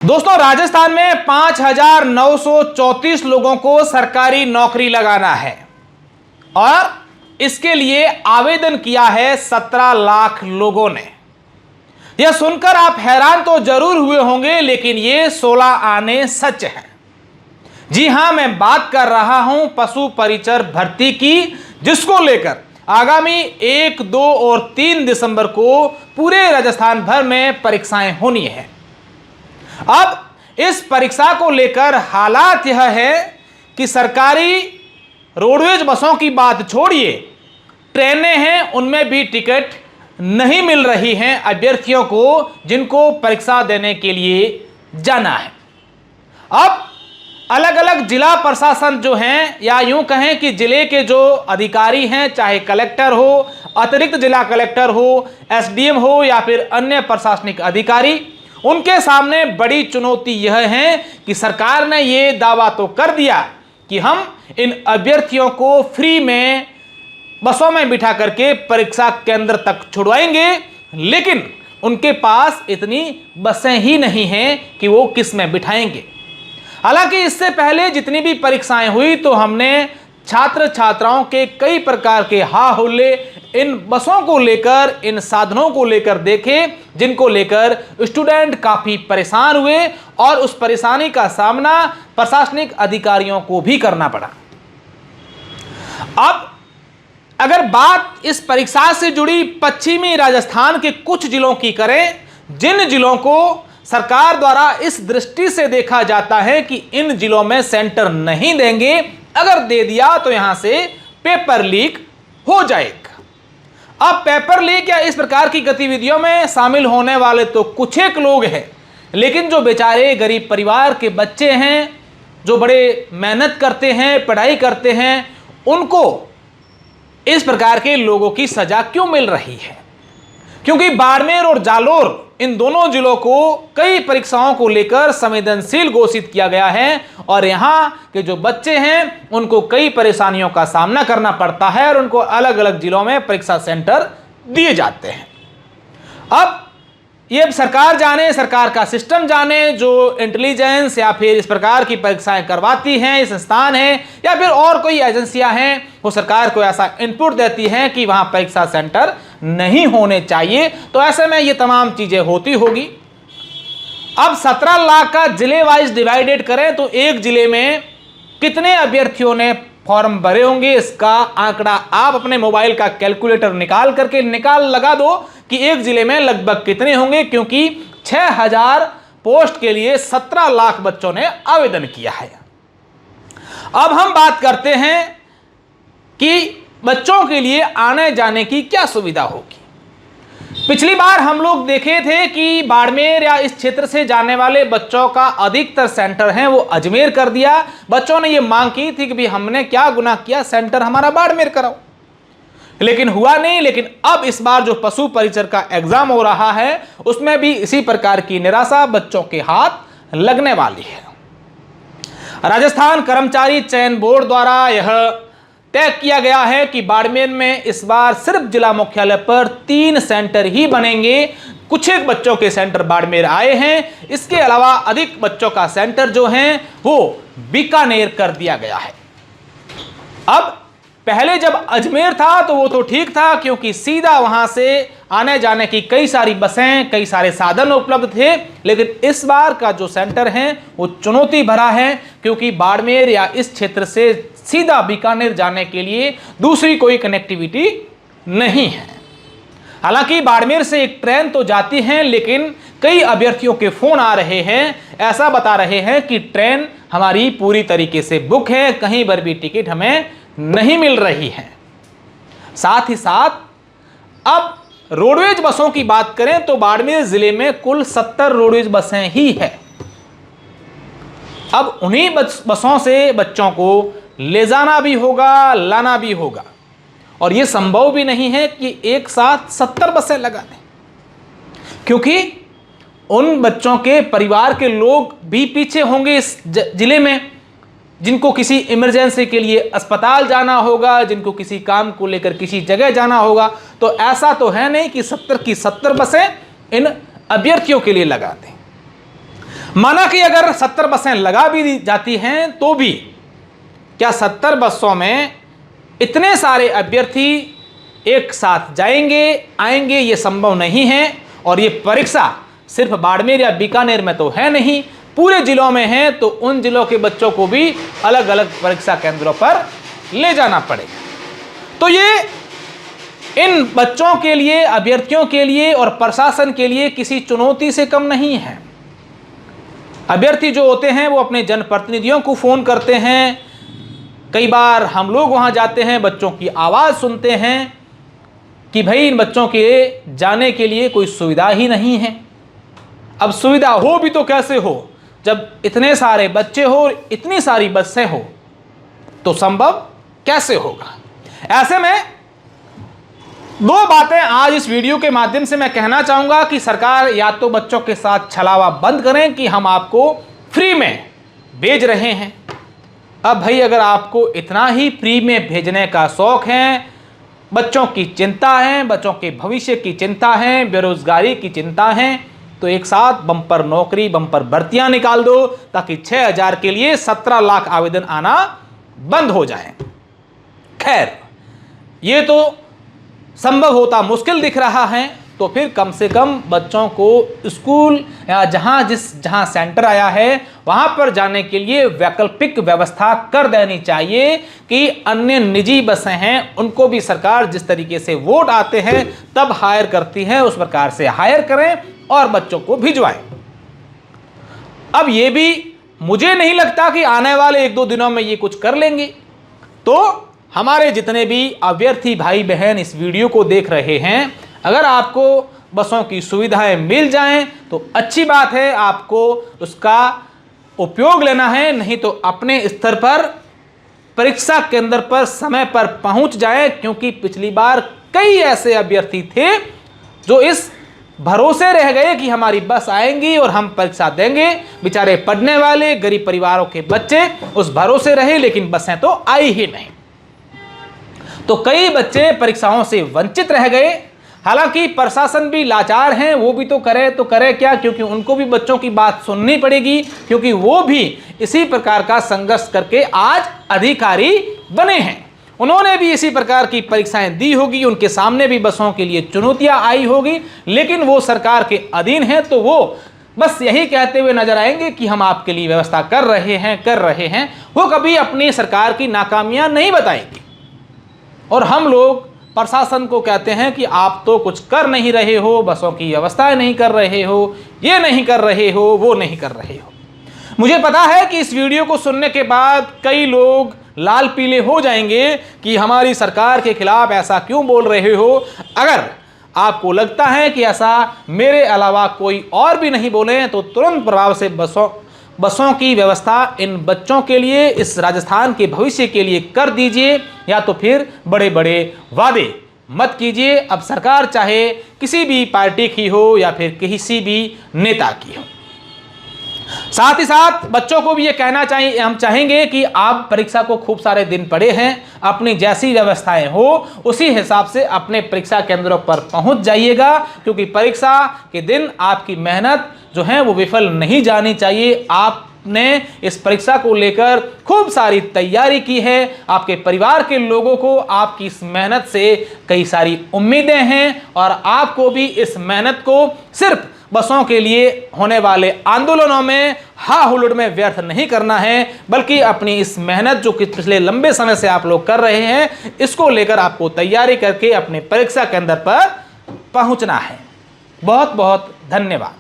दोस्तों, राजस्थान में 5,934 लोगों को सरकारी नौकरी लगाना है और इसके लिए आवेदन किया है 17 लाख लोगों ने। यह सुनकर आप हैरान तो जरूर हुए होंगे, लेकिन यह 16 आने सच है। जी हां, मैं बात कर रहा हूं पशु परिचर भर्ती की, जिसको लेकर आगामी 1, 2 और 3 दिसंबर को पूरे राजस्थान भर में परीक्षाएं होनी है। अब इस परीक्षा को लेकर हालात यह है कि सरकारी रोडवेज बसों की बात छोड़िए, ट्रेनें हैं उनमें भी टिकट नहीं मिल रही हैं अभ्यर्थियों को, जिनको परीक्षा देने के लिए जाना है। अब अलग अलग जिला प्रशासन जो हैं, या यूं कहें कि जिले के जो अधिकारी हैं, चाहे कलेक्टर हो, अतिरिक्त जिला कलेक्टर हो, एसडीएम हो या फिर अन्य प्रशासनिक अधिकारी, उनके सामने बड़ी चुनौती यह है कि सरकार ने यह दावा तो कर दिया कि हम इन अभ्यर्थियों को फ्री में बसों में बिठा करके परीक्षा केंद्र तक छुड़वाएंगे, लेकिन उनके पास इतनी बसें ही नहीं हैं कि वो किस में बिठाएंगे। हालांकि इससे पहले जितनी भी परीक्षाएं हुई तो हमने छात्र छात्राओं के कई प्रकार के हा-हुल्ले इन बसों को लेकर, इन साधनों को लेकर देखे, जिनको लेकर स्टूडेंट काफी परेशान हुए और उस परेशानी का सामना प्रशासनिक अधिकारियों को भी करना पड़ा। अब अगर बात इस परीक्षा से जुड़ी पश्चिमी राजस्थान के कुछ जिलों की करें, जिन जिलों को सरकार द्वारा इस दृष्टि से देखा जाता है कि इन जिलों में सेंटर नहीं देंगे, अगर दे दिया तो यहां से पेपर लीक हो जाएगा। अब पेपर लीक या इस प्रकार की गतिविधियों में शामिल होने वाले तो कुछ एक लोग हैं, लेकिन जो बेचारे गरीब परिवार के बच्चे हैं, जो बड़े मेहनत करते हैं, पढ़ाई करते हैं, उनको इस प्रकार के लोगों की सजा क्यों मिल रही है? क्योंकि बाड़मेर और जालोर, इन दोनों जिलों को कई परीक्षाओं को लेकर संवेदनशील घोषित किया गया है और यहां के जो बच्चे हैं उनको कई परेशानियों का सामना करना पड़ता है और उनको अलग अलग जिलों में परीक्षा सेंटर दिए जाते हैं। अब ये सरकार जाने, सरकार का सिस्टम जाने, जो इंटेलिजेंस या फिर इस प्रकार की परीक्षाएं करवाती हैं, ये संस्थान है या फिर और कोई एजेंसियां हैं, वो सरकार को ऐसा इनपुट देती हैं कि वहां परीक्षा सेंटर नहीं होने चाहिए। तो ऐसे में ये तमाम चीजें होती होगी। अब 17 लाख का जिले वाइज डिवाइडेड करें तो एक जिले में कितने अभ्यर्थियों ने फॉर्म भरे होंगे, इसका आंकड़ा आप अपने मोबाइल का कैलकुलेटर निकाल करके लगा दो कि एक जिले में लगभग कितने होंगे, क्योंकि 6,000 पोस्ट के लिए 17 लाख बच्चों ने आवेदन किया है। अब हम बात करते हैं कि बच्चों के लिए आने जाने की क्या सुविधा होगी। पिछली बार हम लोग देखे थे कि बाड़मेर या इस क्षेत्र से जाने वाले बच्चों का अधिकतर सेंटर है वो अजमेर कर दिया। बच्चों ने ये मांग की थी कि भी हमने क्या गुनाह किया, सेंटर हमारा बाड़मेर कराओ, लेकिन हुआ नहीं। लेकिन अब इस बार जो पशु परिचर का एग्जाम हो रहा है उसमें भी इसी प्रकार की निराशा बच्चों के हाथ लगने वाली है। राजस्थान कर्मचारी चयन बोर्ड द्वारा यह तय किया गया है कि बाड़मेर में इस बार सिर्फ जिला मुख्यालय पर 3 सेंटर ही बनेंगे। कुछ एक बच्चों के सेंटर बाड़मेर आए हैं, इसके अलावा अधिक बच्चों का सेंटर जो है वो बीकानेर कर दिया गया है। अब पहले जब अजमेर था तो वो तो ठीक था, क्योंकि सीधा वहां से आने जाने की कई सारी बसें, कई सारे साधन उपलब्ध थे। लेकिन इस बार का जो सेंटर है वो चुनौती भरा है, क्योंकि बाड़मेर या इस क्षेत्र से सीधा बीकानेर जाने के लिए दूसरी कोई कनेक्टिविटी नहीं है। हालांकि बाड़मेर से एक ट्रेन तो जाती है, लेकिन कई अभ्यर्थियों के फोन आ रहे हैं, ऐसा बता रहे हैं कि ट्रेन हमारी पूरी तरीके से बुक है, कहीं पर भी टिकट हमें नहीं मिल रही है। साथ ही साथ अब रोडवेज बसों की बात करें तो बाड़मेर जिले में कुल 70 रोडवेज बसें ही है। अब उन्हीं बसों से बच्चों को ले जाना भी होगा, लाना भी होगा, और यह संभव भी नहीं है कि एक साथ 70 बसें लगा दें, क्योंकि उन बच्चों के परिवार के लोग भी पीछे होंगे इस जिले में, जिनको किसी इमरजेंसी के लिए अस्पताल जाना होगा, जिनको किसी काम को लेकर किसी जगह जाना होगा। तो ऐसा तो है नहीं कि 70 की 70 बसें इन अभ्यर्थियों के लिए लगा दें। माना कि अगर 70 बसें लगा भी दी जाती हैं तो भी क्या 70 बसों में इतने सारे अभ्यर्थी एक साथ जाएंगे आएंगे, ये संभव नहीं है। और ये परीक्षा सिर्फ बाड़मेर या बीकानेर में तो है नहीं, पूरे जिलों में है, तो उन जिलों के बच्चों को भी अलग अलग परीक्षा केंद्रों पर ले जाना पड़ेगा। तो ये इन बच्चों के लिए, अभ्यर्थियों के लिए और प्रशासन के लिए किसी चुनौती से कम नहीं है। अभ्यर्थी जो होते हैं वो अपने जनप्रतिनिधियों को फ़ोन करते हैं, कई बार हम लोग वहाँ जाते हैं, बच्चों की आवाज़ सुनते हैं कि भाई इन बच्चों के जाने के लिए कोई सुविधा ही नहीं है। अब सुविधा हो भी तो कैसे हो, जब इतने सारे बच्चे हो, इतनी सारी बसें हो, तो संभव कैसे होगा। ऐसे में दो बातें आज इस वीडियो के माध्यम से मैं कहना चाहूँगा कि सरकार या तो बच्चों के साथ छलावा बंद करें कि हम आपको फ्री में भेज रहे हैं। अब भाई अगर आपको इतना ही फ्री में भेजने का शौक़ है, बच्चों की चिंता है, बच्चों के भविष्य की चिंता है, बेरोजगारी की चिंता है, तो एक साथ बम्पर नौकरी, बम्पर भर्तियां निकाल दो ताकि 6000 के लिए 17 लाख आवेदन आना बंद हो जाए। खैर, ये तो संभव होता मुश्किल दिख रहा है, तो फिर कम से कम बच्चों को स्कूल या जहां सेंटर आया है वहां पर जाने के लिए वैकल्पिक व्यवस्था कर देनी चाहिए कि अन्य निजी बसें हैं उनको भी सरकार जिस तरीके से वोट आते हैं तब हायर करती है, उस प्रकार से हायर करें और बच्चों को भिजवाएं। अब ये भी मुझे नहीं लगता कि आने वाले 1-2 दिनों में ये कुछ कर लेंगे। तो हमारे जितने भी अभ्यर्थी भाई बहन इस वीडियो को देख रहे हैं, अगर आपको बसों की सुविधाएं मिल जाएं तो अच्छी बात है, आपको उसका उपयोग लेना है, नहीं तो अपने स्तर पर परीक्षा केंद्र पर समय पर पहुंच जाएं, क्योंकि पिछली बार कई ऐसे अभ्यर्थी थे जो इस भरोसे रह गए कि हमारी बस आएंगी और हम परीक्षा देंगे। बेचारे पढ़ने वाले गरीब परिवारों के बच्चे उस भरोसे रहे, लेकिन बसें तो आई ही नहीं, तो कई बच्चे परीक्षाओं से वंचित रह गए। हालांकि प्रशासन भी लाचार हैं, वो भी तो करे क्या, क्योंकि उनको भी बच्चों की बात सुननी पड़ेगी, क्योंकि वो भी इसी प्रकार का संघर्ष करके आज अधिकारी बने हैं। उन्होंने भी इसी प्रकार की परीक्षाएं दी होगी, उनके सामने भी बसों के लिए चुनौतियां आई होगी, लेकिन वो सरकार के अधीन है, तो वो बस यही कहते हुए नजर आएंगे कि हम आपके लिए व्यवस्था कर रहे हैं। वो कभी अपनी सरकार की नाकामियां नहीं बताएंगे। और हम लोग प्रशासन को कहते हैं कि आप तो कुछ कर नहीं रहे हो, बसों की व्यवस्थाएं नहीं कर रहे हो, ये नहीं कर रहे हो, वो नहीं कर रहे हो। मुझे पता है कि इस वीडियो को सुनने के बाद कई लोग लाल पीले हो जाएंगे कि हमारी सरकार के खिलाफ ऐसा क्यों बोल रहे हो। अगर आपको लगता है कि ऐसा मेरे अलावा कोई और भी नहीं बोले, तो तुरंत प्रभाव से बसों की व्यवस्था इन बच्चों के लिए, इस राजस्थान के भविष्य के लिए कर दीजिए, या तो फिर बड़े बड़े वादे मत कीजिए। अब सरकार चाहे किसी भी पार्टी की हो या फिर किसी भी नेता की हो। साथ ही साथ बच्चों को भी ये कहना चाहिए, हम चाहेंगे कि आप परीक्षा को खूब सारे दिन पड़े हैं, अपनी जैसी व्यवस्थाएं हो उसी हिसाब से अपने परीक्षा केंद्रों पर पहुंच जाइएगा, क्योंकि परीक्षा के दिन आपकी मेहनत जो है वो विफल नहीं जानी चाहिए। आपने इस परीक्षा को लेकर खूब सारी तैयारी की है, आपके परिवार के लोगों को आपकी इस मेहनत से कई सारी उम्मीदें हैं, और आपको भी इस मेहनत को सिर्फ बसों के लिए होने वाले आंदोलनों में, हा हुल्लड़ में व्यर्थ नहीं करना है, बल्कि अपनी इस मेहनत जो कि पिछले लंबे समय से आप लोग कर रहे हैं, इसको लेकर आपको तैयारी करके अपने परीक्षा केंद्र पर पहुंचना है। बहुत बहुत धन्यवाद।